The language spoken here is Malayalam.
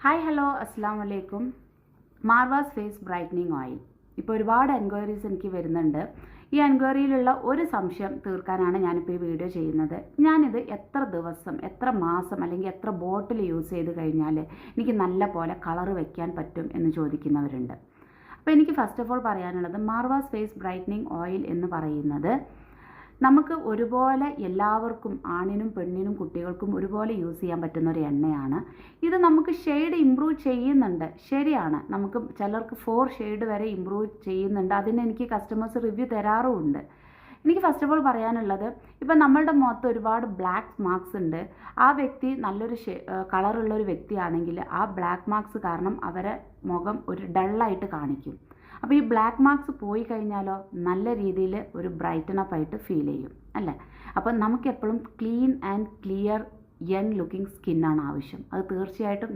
ഹായ് ഹലോ അസ്സാം വലൈക്കും. മാർവാസ് ഫേസ് ബ്രൈറ്റനിങ് ഓയിൽ. ഇപ്പോൾ ഒരുപാട് എൻക്വയറീസ് എനിക്ക് വരുന്നുണ്ട്. ഈ എൻക്വയറിയിലുള്ള ഒരു സംശയം തീർക്കാനാണ് ഞാനിപ്പോൾ ഈ വീഡിയോ ചെയ്യുന്നത്. ഞാനിത് എത്ര ദിവസം, എത്ര മാസം അല്ലെങ്കിൽ എത്ര ബോട്ടിൽ യൂസ് ചെയ്ത് കഴിഞ്ഞാൽ എനിക്ക് നല്ല പോലെ കളർ വയ്ക്കാൻ പറ്റും എന്ന് ചോദിക്കുന്നവരുണ്ട്. അപ്പോൾ എനിക്ക് ഫസ്റ്റ് ഓഫ് ഓൾ പറയാനുള്ളത്, മാർവാസ് ഫേസ് ബ്രൈറ്റനിങ് ഓയിൽ എന്ന് പറയുന്നത് നമുക്ക് ഒരുപോലെ എല്ലാവർക്കും, ആണിനും പെണ്ണിനും കുട്ടികൾക്കും ഒരുപോലെ യൂസ് ചെയ്യാൻ പറ്റുന്ന ഒരു എണ്ണയാണ്. ഇത് നമുക്ക് ഷെയ്ഡ് ഇമ്പ്രൂവ് ചെയ്യുന്നുണ്ട്, ശരിയാണ്. നമുക്ക് ചിലർക്ക് 4 ഷെയ്ഡ് വരെ ഇമ്പ്രൂവ് ചെയ്യുന്നുണ്ട്. അതിന് എനിക്ക് കസ്റ്റമേഴ്സ് റിവ്യൂ തരാറുമുണ്ട്. എനിക്ക് ഫസ്റ്റ് ഓഫ് ഓൾ പറയാനുള്ളത്, ഇപ്പം നമ്മളുടെ മുഖത്ത് ഒരുപാട് ബ്ലാക്ക് മാർക്സ് ഉണ്ട്. ആ വ്യക്തി നല്ലൊരു കളറുള്ളൊരു വ്യക്തിയാണെങ്കിൽ ആ ബ്ലാക്ക് മാർക്സ് കാരണം അവരെ മുഖം ഒരു ഡള്ളായിട്ട് കാണിക്കും. അപ്പോൾ ഈ ബ്ലാക്ക് മാർക്സ് പോയി കഴിഞ്ഞാലോ നല്ല രീതിയിൽ ഒരു ബ്രൈറ്റനപ്പ് ആയിട്ട് ഫീൽ ചെയ്യും, അല്ലേ? അപ്പം നമുക്ക് എപ്പോഴും clean and clear young looking സ്കിന്നാണ് ആവശ്യം. അത് തീർച്ചയായിട്ടും